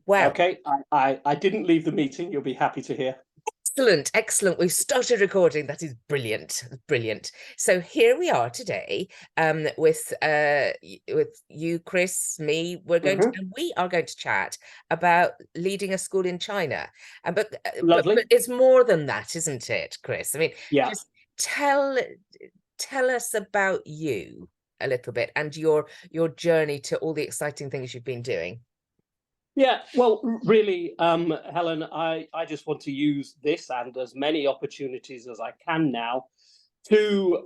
Wow. Okay, I didn't leave the meeting. You'll be happy to hear. Excellent, excellent. We've started recording. That is brilliant, brilliant. So here we are today, with you, Chris, me. We are going to chat about leading a school in China. But Lovely. it's more than that, isn't it, Chris? I mean, Yeah. just tell us about you a little bit and your journey to all the exciting things you've been doing. Yeah, well, really, Helen, I just want to use this and as many opportunities as I can now to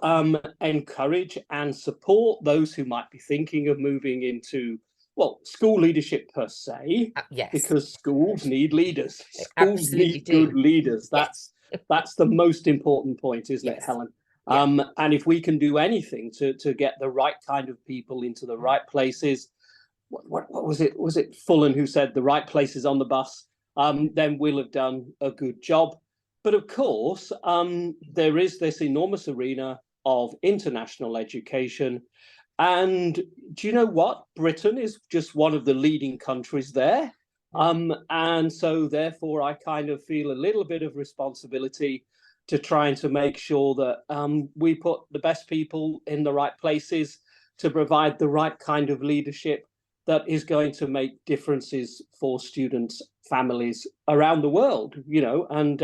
encourage and support those who might be thinking of moving into, well, school leadership per se, Yes, because schools need leaders. they Schools absolutely need good do. leaders. Yes. That's the most important point, isn't it, Yes. Helen? Yeah. And if we can do anything to get the right kind of people into the right places, what was it? Was it Fullen who said the right places on the bus? Then we'll have done a good job. But of course, there is this enormous arena of international education. And do you know what? Britain is just one of the leading countries there. And so therefore, I kind of feel a little bit of responsibility to trying to make sure that we put the best people in the right places to provide the right kind of leadership that is going to make differences for students, families around the world, and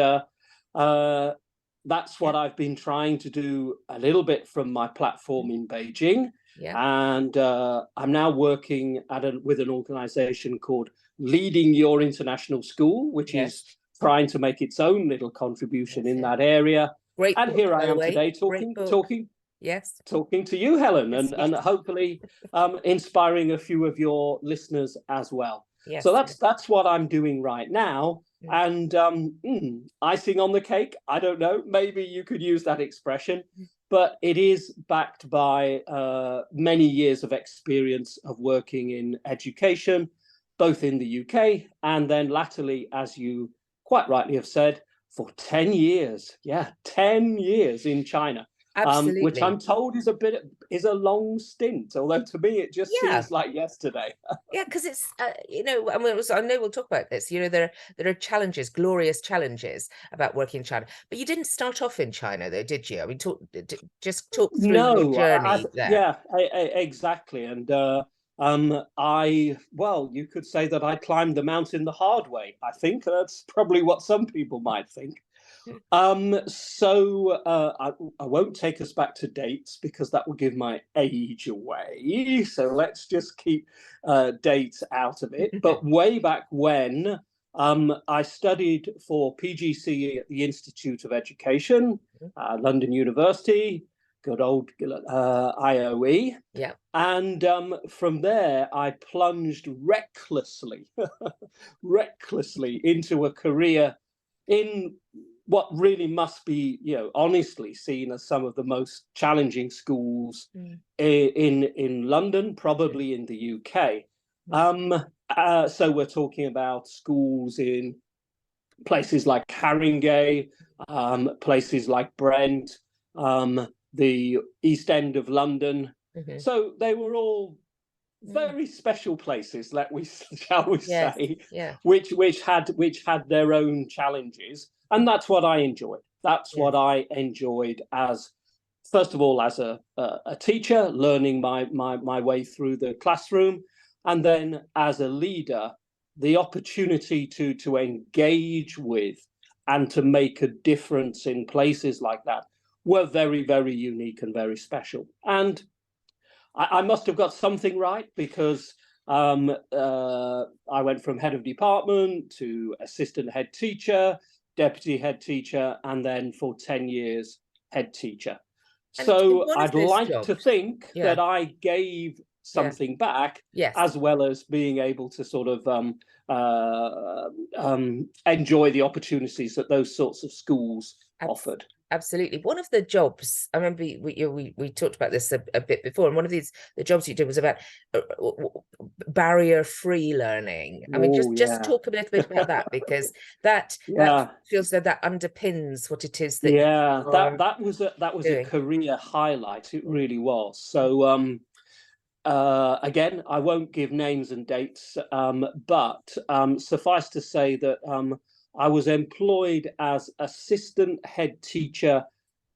that's what I've been trying to do a little bit from my platform in Beijing. Yeah. And I'm now working with an organization called Leading Your International School, which is trying to make its own little contribution in that area. Great. And here I am today talking to you, Helen, and hopefully inspiring a few of your listeners as well. Yes. So that's what I'm doing right now. And icing on the cake, I don't know, maybe you could use that expression, but it is backed by many years of experience of working in education, both in the UK and then latterly, as you quite rightly have said, for 10 years. Yeah, 10 years in China. Absolutely. Which I'm told is a long stint, although to me it just seems like yesterday. Yeah, because it's I know we'll talk about this. There are challenges, glorious challenges about working in China. But you didn't start off in China, though, did you? I mean, just talk through your journey there. Yeah, exactly. And you could say that I climbed the mountain the hard way. I think that's probably what some people might think. So I won't take us back to dates because that will give my age away. So let's just keep dates out of it. But way back when I studied for PGCE at the Institute of Education, London University, good old IOE. Yeah. And from there, I plunged recklessly into a career in what really must be, honestly seen as some of the most challenging schools in London, probably in the UK. So we're talking about schools in places like Haringey, places like Brent, the East End of London. So they were all very special places, shall we say, which had their own challenges. And that's what I enjoyed. That's what I enjoyed as, first of all, as a teacher, learning my way through the classroom, and then as a leader, the opportunity to engage with and to make a difference in places like that were very, very unique and very special. And I must have got something right because I went from head of department to assistant head teacher, deputy head teacher, and then for 10 years, head teacher. So I'd like to think that I gave something back, as well as being able to sort of enjoy the opportunities that those sorts of schools offered. Absolutely. One of the jobs, I remember we talked about this a bit before, and one of the jobs you did was about barrier-free learning. I mean, just talk a little bit about that, because that feels that underpins what it is that that was a career highlight. It really was. So again, I won't give names and dates, but suffice to say that I was employed as assistant head teacher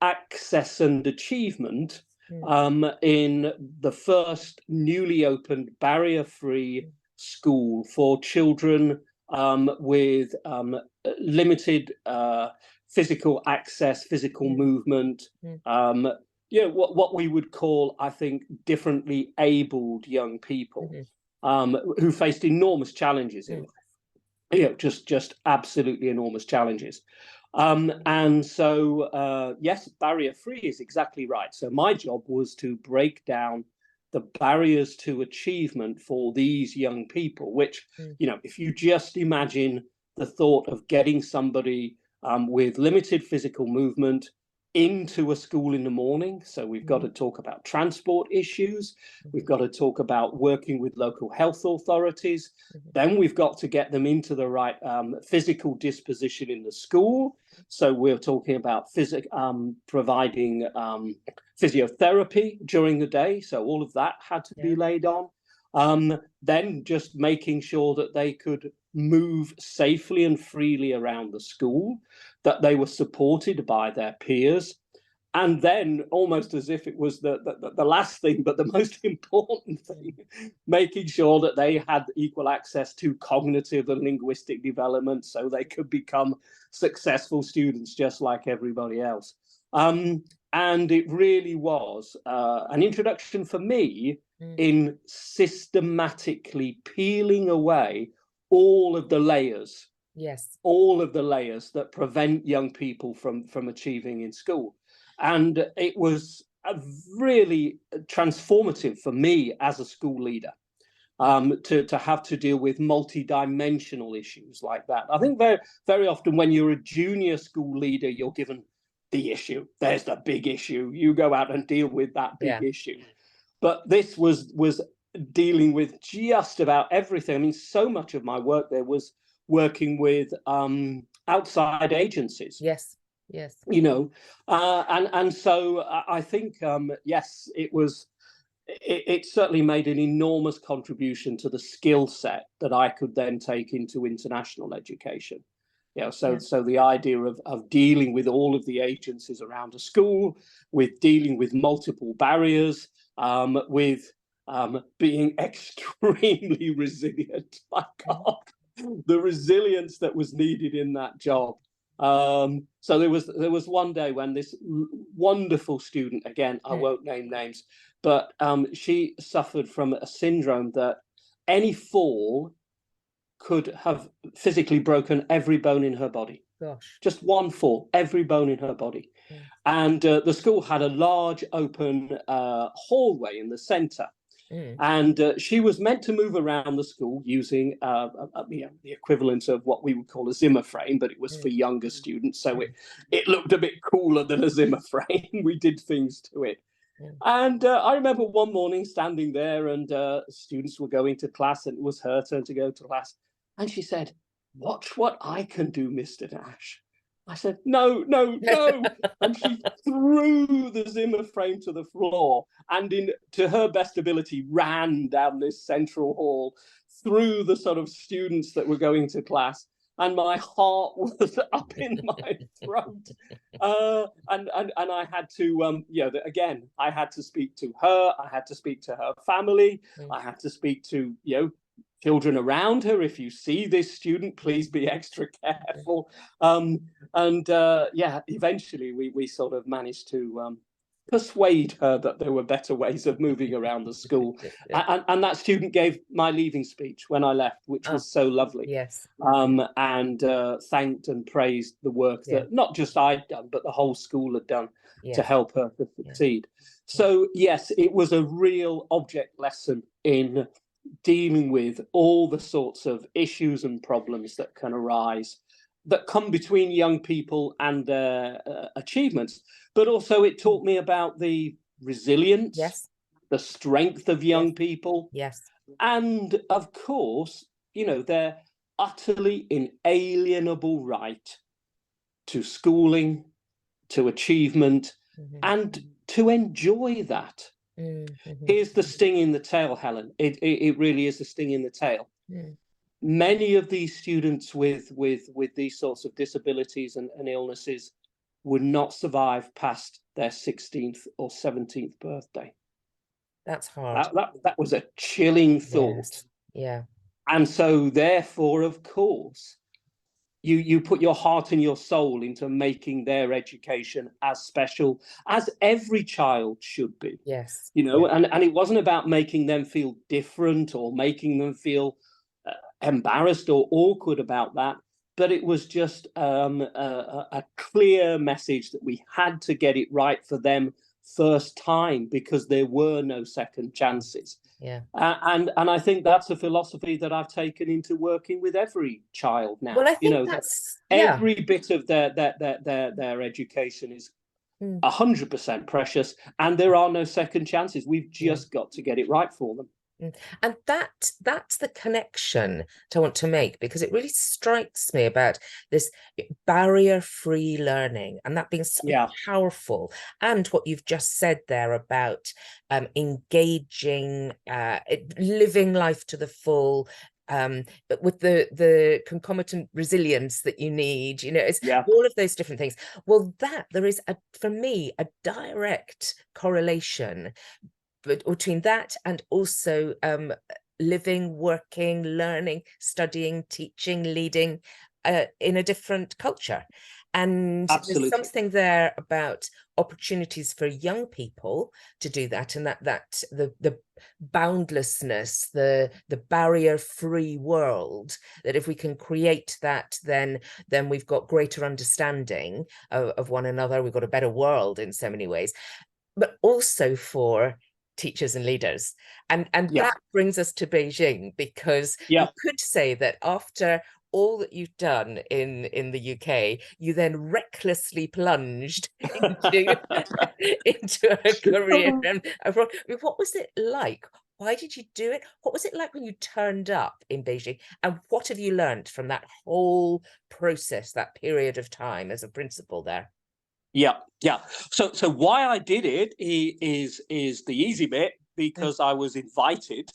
access and achievement in the first newly opened barrier-free school for children with limited physical access, physical movement, what we would call, I think, differently abled young people who faced enormous challenges in life. Just absolutely enormous challenges. And so, yes, barrier free is exactly right. So my job was to break down the barriers to achievement for these young people, which, if you just imagine the thought of getting somebody with limited physical movement into a school in the morning. So we've got to talk about transport issues. We've got to talk about working with local health authorities. Then we've got to get them into the right physical disposition in the school. So we're talking about providing physiotherapy during the day. So all of that had to be laid on. Then just making sure that they could move safely and freely around the school, that they were supported by their peers, and then, almost as if it was the last thing, but the most important thing, making sure that they had equal access to cognitive and linguistic development so they could become successful students just like everybody else. And it really was an introduction for me in systematically peeling away all of the layers, all of the layers that prevent young people from achieving in school. And it was really transformative for me as a school leader to have to deal with multi-dimensional issues like that. I think very often when you're a junior school leader, you're given the issue. There's the big issue. You go out and deal with that big issue. But this was dealing with just about everything. I mean, so much of my work there was working with outside agencies. Yes. And so I think yes, it certainly made an enormous contribution to the skill set that I could then take into international education. So the idea of dealing with all of the agencies around a school, with dealing with multiple barriers, with being extremely resilient. My God, the resilience that was needed in that job. So there was one day when this wonderful student, again, I won't name names, but she suffered from a syndrome that any fall could have physically broken every bone in her body. Gosh. Just one fall, every bone in her body. And the school had a large open hallway in the center. And she was meant to move around the school using the equivalent of what we would call a Zimmer frame, but it was for younger students. So it looked a bit cooler than a Zimmer frame. We did things to it. And I remember one morning standing there and students were going to class and it was her turn to go to class. And she said, "Watch what I can do, Mr. Nash." I said, no. And she threw the Zimmer frame to the floor and, to her best ability, ran down this central hall through the sort of students that were going to class. And my heart was up in my throat. And I had to, again, I had to speak to her. I had to speak to her family. I had to speak to, children around her. If you see this student, please be extra careful. Eventually we sort of managed to persuade her that there were better ways of moving around the school. And that student gave my leaving speech when I left, which was so lovely. Yes. And thanked and praised the work that not just I'd done, but the whole school had done to help her to succeed. So yes, it was a real object lesson in dealing with all the sorts of issues and problems that can arise, that come between young people and their achievements. But also it taught me about the resilience, the strength of young people. And of course, their utterly inalienable right to schooling, to achievement, and to enjoy that. Here's the sting in the tail, Helen. It really is the sting in the tail. Many of these students with these sorts of disabilities and illnesses would not survive past their 16th or 17th birthday. That's hard. That was a chilling thought. Yes. Yeah. And so therefore, of course, you put your heart and your soul into making their education as special as every child should be. Yes. You know, and it wasn't about making them feel different or making them feel embarrassed or awkward about that, but it was just a clear message that we had to get it right for them first time, because there were no second chances. Yeah. And I think that's a philosophy that I've taken into working with every child now. Well, I think that's every bit of their education is 100% precious, and there are no second chances. We've just got to get it right for them. And that's the connection that I want to make, because it really strikes me about this barrier-free learning, and that being so powerful. And what you've just said there about engaging, living life to the full, but with the concomitant resilience that you need, you know, it's all of those different things. Well, there is, for me, a direct correlation between that and also living, working, learning, studying, teaching, leading in a different culture. And there's something there about opportunities for young people to do that, and that the boundlessness, the barrier-free world, that if we can create that, then we've got greater understanding of one another. We've got a better world in so many ways, but also for teachers and leaders. And that brings us to Beijing, because you could say that after all that you've done in the UK, you then recklessly plunged into a career. What was it like? Why did you do it? What was it like when you turned up in Beijing? And what have you learned from that whole process, that period of time as a principal there? So why I did it is the easy bit, because I was invited.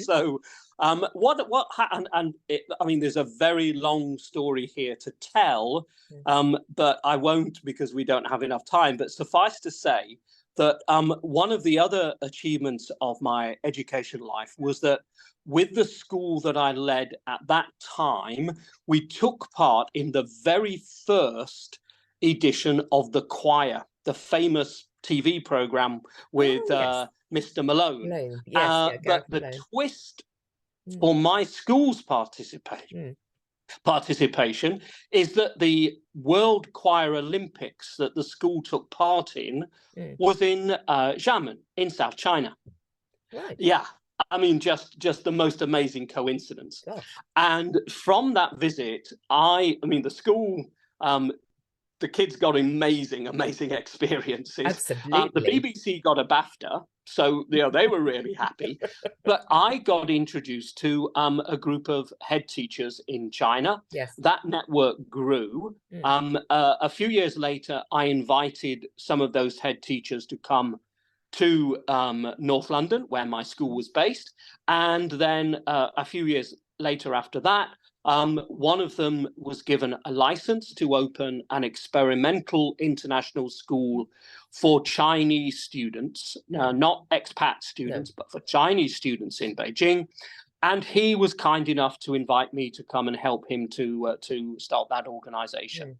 So what happened, and I mean, there's a very long story here to tell, but I won't, because we don't have enough time. But suffice to say that one of the other achievements of my education life was that with the school that I led at that time, we took part in the very first edition of The Choir, the famous TV program with Mr. Malone. But the twist for my school's participation is that the World Choir Olympics that the school took part in was in Xiamen in South China. Right. Yeah. I mean, just the most amazing coincidence. Gosh. And from that visit, I mean, the school, the kids got amazing experiences. Absolutely. The BBC got a BAFTA, so they were really happy. But I got introduced to a group of head teachers in China. Yes. That network grew. A few years later, I invited some of those head teachers to come to North London, where my school was based. And then a few years later after that, one of them was given a license to open an experimental international school for Chinese students, not expat students, but for Chinese students in Beijing. And he was kind enough to invite me to come and help him to start that organization.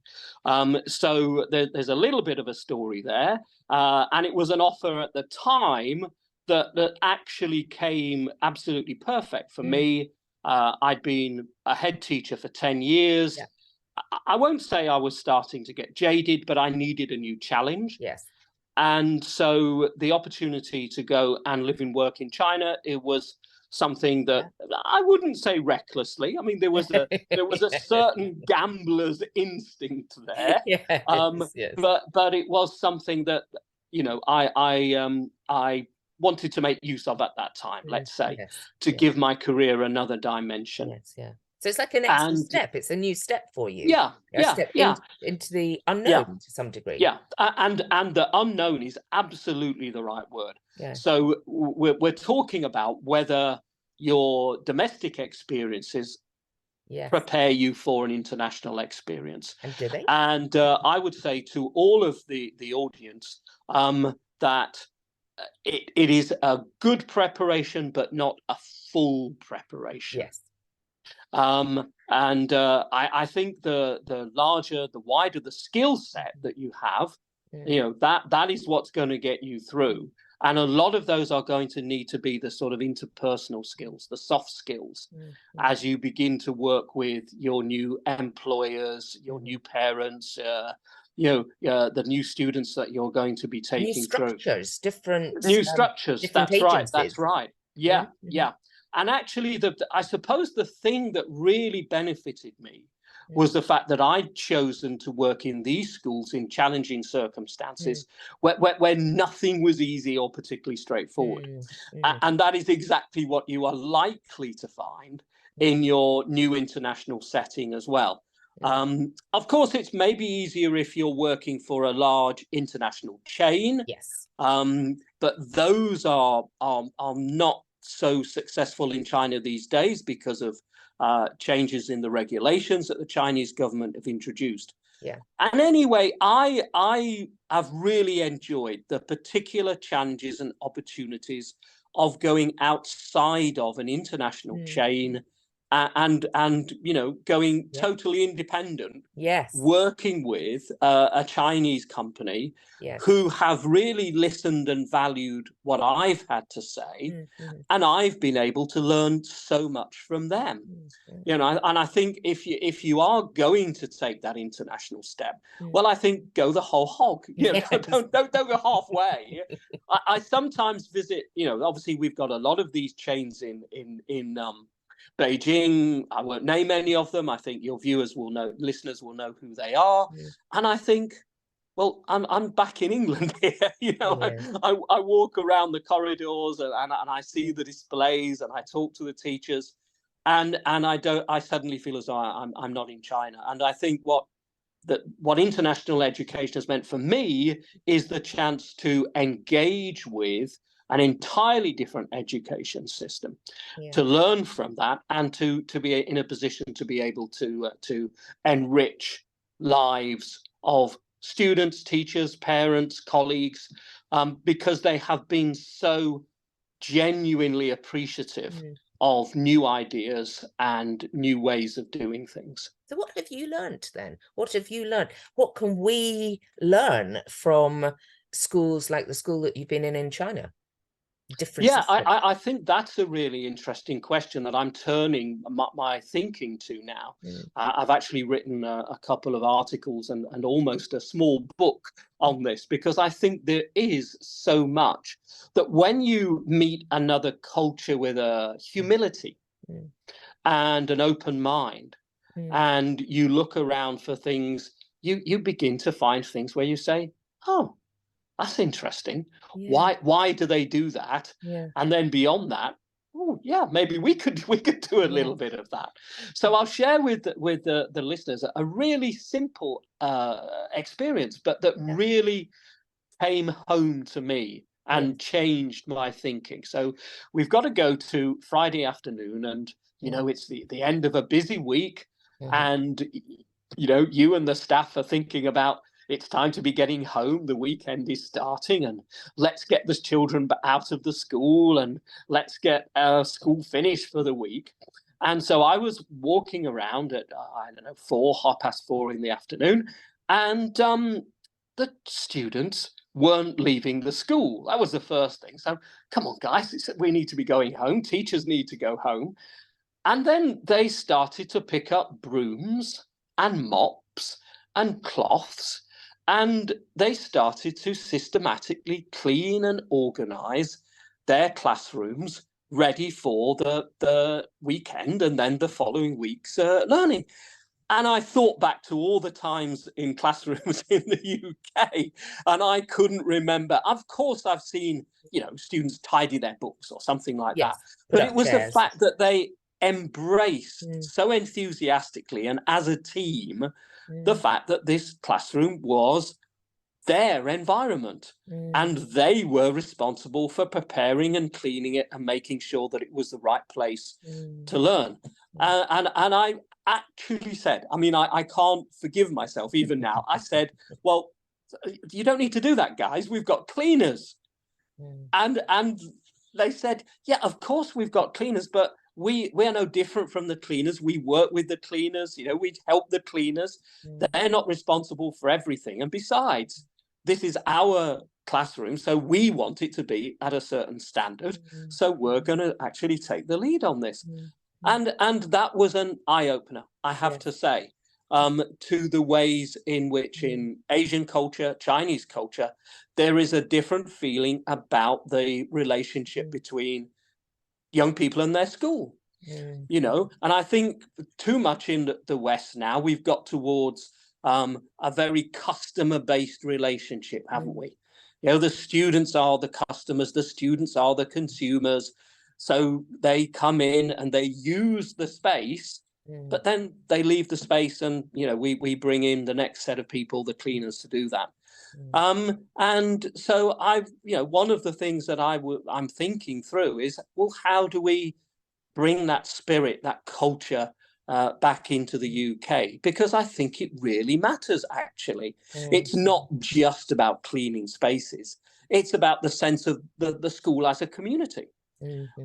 So there's a little bit of a story there. And it was an offer at the time that actually came absolutely perfect for me. I'd been a head teacher for 10 years. I won't say I was starting to get jaded, but I needed a new challenge. Yes. And so the opportunity to go and live and work in China, it was something that I wouldn't say recklessly. I mean, there was a certain gambler's instinct there. But it was something that, I wanted to make use of at that time, let's say, to give my career another dimension. So it's like an extra step. It's a new step for you. A step into the unknown to some degree. Yeah, and the unknown is absolutely the right word. Yeah. So we're talking about whether your domestic experiences prepare you for an international experience. And do they? And I would say to all of the audience that it is a good preparation, but not a full preparation. Yes. And I think the larger, the wider the skill set that you have, that is what's going to get you through. And a lot of those are going to need to be the sort of interpersonal skills, the soft skills, as you begin to work with your new employers, your new parents, the new students that you're going to be taking new structures, through. Different structures. Different that's agencies. right. That's right. Yeah. And actually, I suppose the thing that really benefited me was the fact that I'd chosen to work in these schools in challenging circumstances where nothing was easy or particularly straightforward. And that is exactly what you are likely to find in your new international setting as well. Of course, it's maybe easier if you're working for a large international chain. Yes. But those are not so successful in China these days because of changes in the regulations that the Chinese government have introduced. Yeah. And anyway, I have really enjoyed the particular challenges and opportunities of going outside of an international chain and going totally independent. Yes. Working with a Chinese company who have really listened and valued what I've had to say, and I've been able to learn so much from them. And I think if you are going to take that international step, well, I think go the whole hog. Don't go halfway. I sometimes visit. Obviously we've got a lot of these chains in Beijing. I won't name any of them. I think your listeners will know who they are. And I think, well, I'm back in England here. I walk around the corridors and I see the displays and I talk to the teachers, and I suddenly feel as though I'm not in China. And I think what international education has meant for me is the chance to engage with an entirely different education system, to learn from that, and to be in a position to be able to enrich lives of students, teachers, parents, colleagues, because they have been so genuinely appreciative of new ideas and new ways of doing things. So what have you learned then? What have you learned? What can we learn from schools like the school that you've been in China? I think that's a really interesting question that I'm turning my thinking to now. I've actually written a couple of articles and almost a small book on this, because I think there is so much that when you meet another culture with a humility and an open mind, and you look around for things, you begin to find things where you say, oh, that's interesting. Why do they do that? And then beyond that, oh yeah, maybe we could do a little bit of that. So I'll share with the listeners a really simple experience, but that really came home to me and changed my thinking. So we've got to go to Friday afternoon, and it's the end of a busy week, and you and the staff are thinking about, it's time to be getting home. The weekend is starting, and let's get the children out of the school, and let's get school finished for the week. And so I was walking around at, 4:30 in the afternoon, and the students weren't leaving the school. That was the first thing. So come on, guys, we need to be going home. Teachers need to go home. And then they started to pick up brooms and mops and cloths, and they started to systematically clean and organize their classrooms ready for the weekend and then the following week's learning. And I thought back to all the times in classrooms in the UK, and I couldn't remember. Of course, I've seen, students tidy their books or something like that. But it was the fact that they embraced so enthusiastically and as a team the fact that this classroom was their environment, and they were responsible for preparing and cleaning it and making sure that it was the right place to learn. And I actually said, I mean, I can't forgive myself even now. I said, well, you don't need to do that, guys. We've got cleaners. And they said, yeah, of course we've got cleaners, but we're no different from the cleaners. We work with the cleaners, you know, we help the cleaners. They're not responsible for everything. And besides, this is our classroom, so we want it to be at a certain standard. So we're going to actually take the lead on this. And that was an eye-opener, I have to say, to the ways in which in Asian culture, Chinese culture, there is a different feeling about the relationship between young people and their school. You know, and I think too much in the West now, we've got towards a very customer-based relationship, haven't we? You know, the students are the customers, the students are the consumers. So they come in and they use the space, but then they leave the space and, you know, we bring in the next set of people, the cleaners, to do that. And so you know, one of the things that I'm thinking through is, well, how do we bring that spirit, that culture back into the UK? Because I think it really matters, actually. It's not just about cleaning spaces. It's about the sense of the school as a community,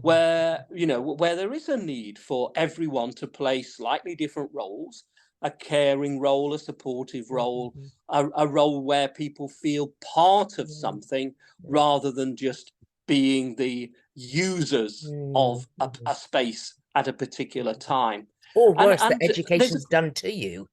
where, you know, where there is a need for everyone to play slightly different roles, a caring role, a supportive role, a role where people feel part of something rather than just being the users of a space at a particular time. Or worse, that education's done to you.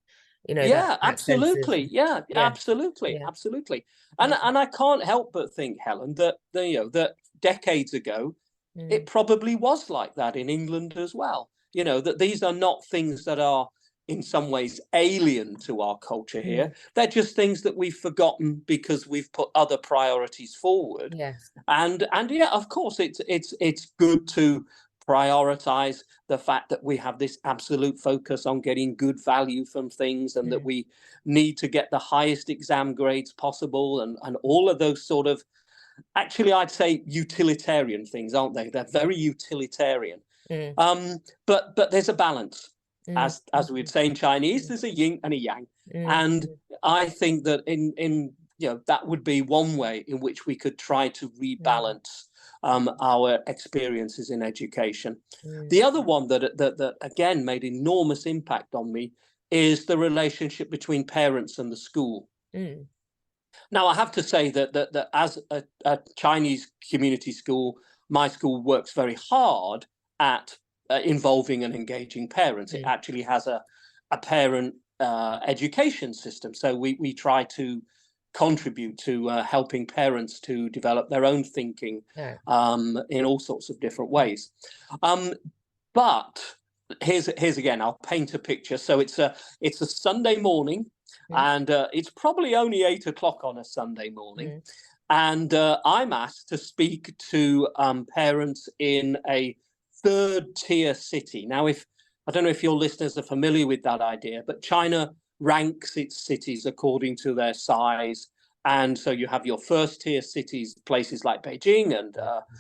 You know, yeah, that absolutely. sense of, yeah, absolutely. And I can't help but think, Helen, that you know, that decades ago, it probably was like that in England as well. You know, that these are not things that are in some ways alien to our culture here. They're just things that we've forgotten because we've put other priorities forward. And yeah, of course, it's good to prioritize the fact that we have this absolute focus on getting good value from things, and that we need to get the highest exam grades possible, and all of those sort of, actually, I'd say utilitarian things, aren't they? They're very utilitarian. But there's a balance. As we'd say in Chinese, there's a yin and a yang. And I think that in you know, that would be one way in which we could try to rebalance our experiences in education. The other one that again made enormous impact on me is the relationship between parents and the school. Now, I have to say that as a Chinese community school, my school works very hard at involving and engaging parents. It actually has a parent education system. So we try to contribute to helping parents to develop their own thinking in all sorts of different ways. But here's again, I'll paint a picture. So it's a Sunday morning, and it's probably only 8 o'clock on a Sunday morning. And I'm asked to speak to parents in a third-tier city. Now, I don't know if your listeners are familiar with that idea, but China ranks its cities according to their size. And so you have your first-tier cities, places like Beijing and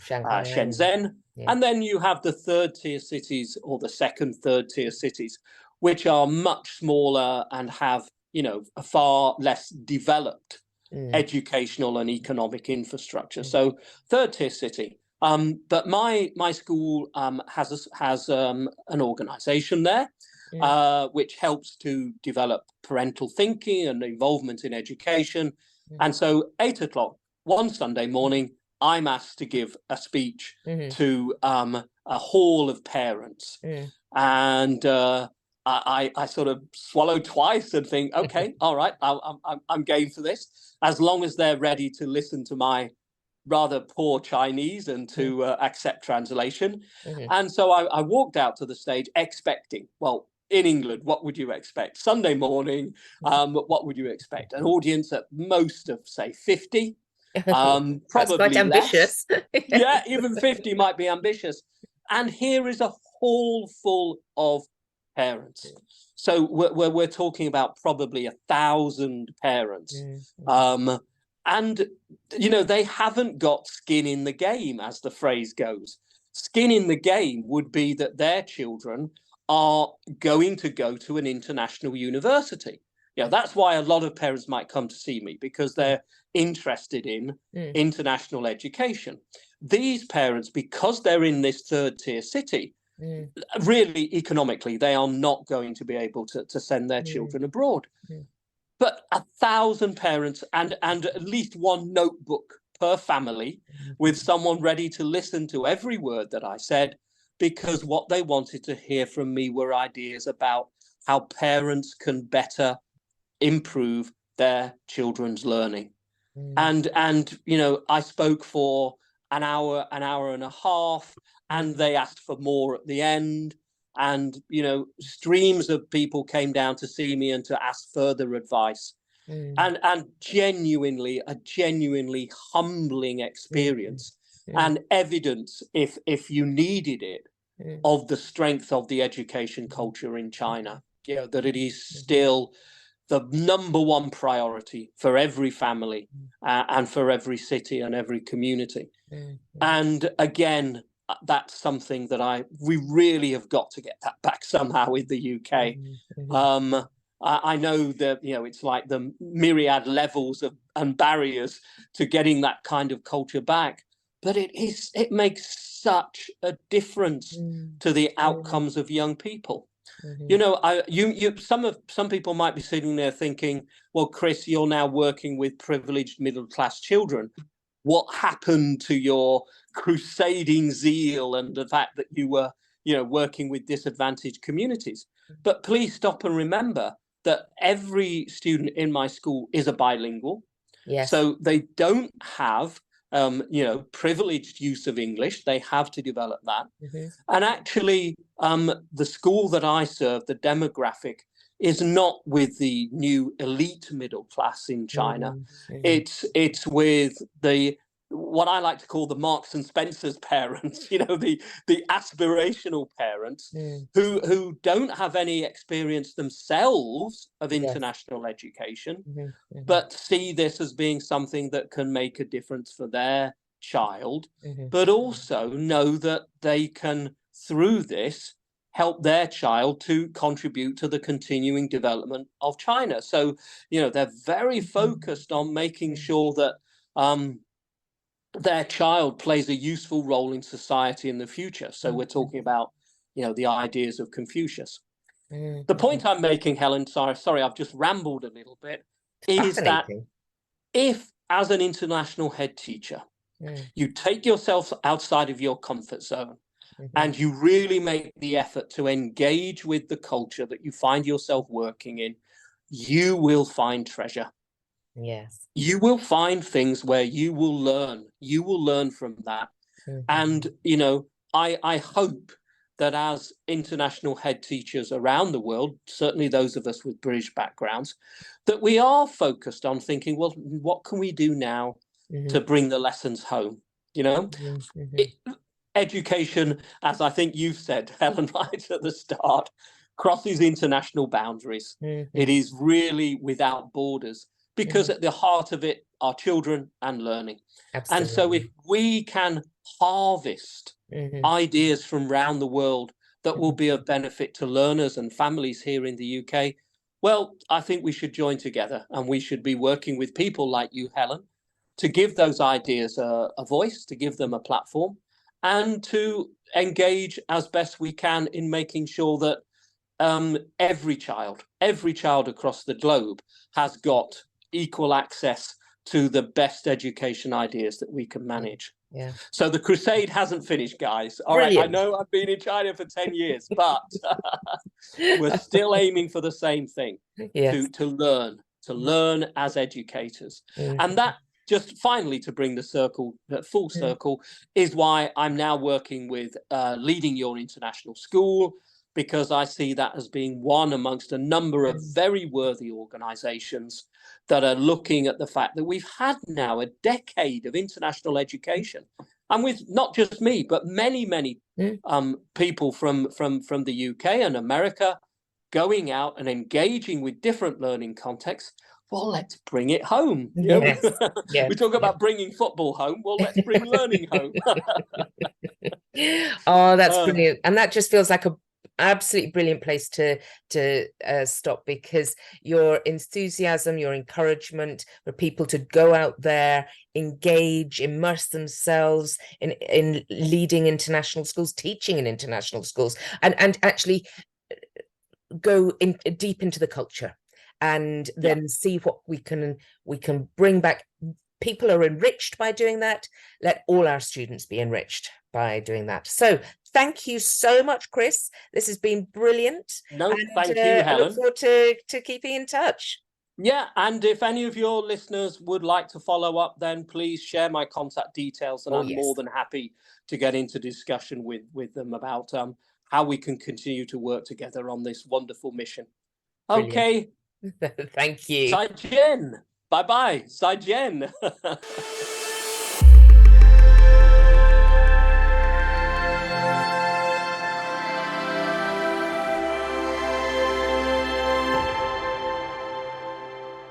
Shenzhen. And then you have the third-tier cities, or the second, third-tier cities, which are much smaller and have, you know, a far less developed educational and economic infrastructure. So third-tier city. But my school has an organization there, which helps to develop parental thinking and involvement in education. And so 8 o'clock one Sunday morning, I'm asked to give a speech to a hall of parents. And I sort of swallow twice and think, okay, all right, I'm game for this, as long as they're ready to listen to my rather poor Chinese and to accept translation. And so I walked out to the stage expecting, well, in England, what would you expect? Sunday morning, what would you expect? An audience at most of, say, 50, probably quite ambitious. less. Yeah, even 50 might be ambitious. And here is a hall full of parents. So we're talking about probably 1,000 parents. And, you know, they haven't got skin in the game, as the phrase goes. Skin in the game would be that their children are going to go to an international university. Yeah, that's why a lot of parents might come to see me, because they're interested in international education. These parents, because they're in this third tier city, really economically, they are not going to be able to send their children abroad. But 1,000 parents and at least one notebook per family, with someone ready to listen to every word that I said, because what they wanted to hear from me were ideas about how parents can better improve their children's learning. And you know, I spoke for an hour and a half, and they asked for more at the end. And, you know, streams of people came down to see me and to ask further advice. And a genuinely humbling experience and evidence, if you needed it, of the strength of the education culture in China. You know, that it is still the #1 priority for every family and for every city and every community. And again, that's something that we really have got to get that back somehow in the UK. I know that, you know, it's like the myriad levels of and barriers to getting that kind of culture back, but it makes such a difference to the outcomes of young people. You know, some people might be sitting there thinking, well, Chris, you're now working with privileged middle class children. What happened to your crusading zeal and the fact that you were, you know, working with disadvantaged communities? But please stop and remember that every student in my school is a bilingual. Yes. So they don't have, you know, privileged use of English. They have to develop that. And actually, the school that I serve, the demographic, is not with the new elite middle class in China. It's with what I like to call the Marks and Spencer's parents, you know, the aspirational parents who don't have any experience themselves of international education, but see this as being something that can make a difference for their child, but also know that they can, through this, help their child to contribute to the continuing development of China. So, you know, they're very focused on making sure that their child plays a useful role in society in the future. So we're talking about, you know, the ideas of Confucius. The point I'm making, Helen, sorry, I've just rambled a little bit, is that if, as an international head teacher, you take yourself outside of your comfort zone and you really make the effort to engage with the culture that you find yourself working in, you will find treasure. Yes. You will find things where you will learn. You will learn from that. And, you know, I hope that as international head teachers around the world, certainly those of us with British backgrounds, that we are focused on thinking, well, what can we do now to bring the lessons home? You know, education, as I think you've said, Helen, right at the start, crosses international boundaries. It is really without borders, because at the heart of it are children and learning. Absolutely. And so if we can harvest ideas from around the world that will be of benefit to learners and families here in the UK, well, I think we should join together, and we should be working with people like you, Helen, to give those ideas a voice, to give them a platform, and to engage as best we can in making sure that every child across the globe has got equal access to the best education ideas that we can manage. Yeah. So the crusade hasn't finished, guys. All Brilliant. right, I know I've been in China for 10 years, but we're still aiming for the same thing, to learn as educators. And that, just finally, to bring the full circle, is why I'm now working with Leading Your International School, because I see that as being one amongst a number of very worthy organizations that are looking at the fact that we've had now a decade of international education. and with not just me, but many people from the UK and America going out and engaging with different learning contexts. Well, let's bring it home. Yes. We talk about bringing football home. Well, let's bring learning home. Oh, that's brilliant. And that just feels like a absolutely brilliant place to stop, because your enthusiasm, your encouragement for people to go out there, engage, immerse themselves in leading international schools, teaching in international schools, and actually go in deep into the culture, and then see what we can bring back. People are enriched by doing that. Let all our students be enriched by doing that. So thank you so much, Chris. This has been brilliant. No, thank you, Helen. I look forward to keeping in touch. Yeah, and if any of your listeners would like to follow up, then please share my contact details, and I'm more than happy to get into discussion with them about how we can continue to work together on this wonderful mission. Brilliant. Okay. Thank you. 再见，拜拜，再见。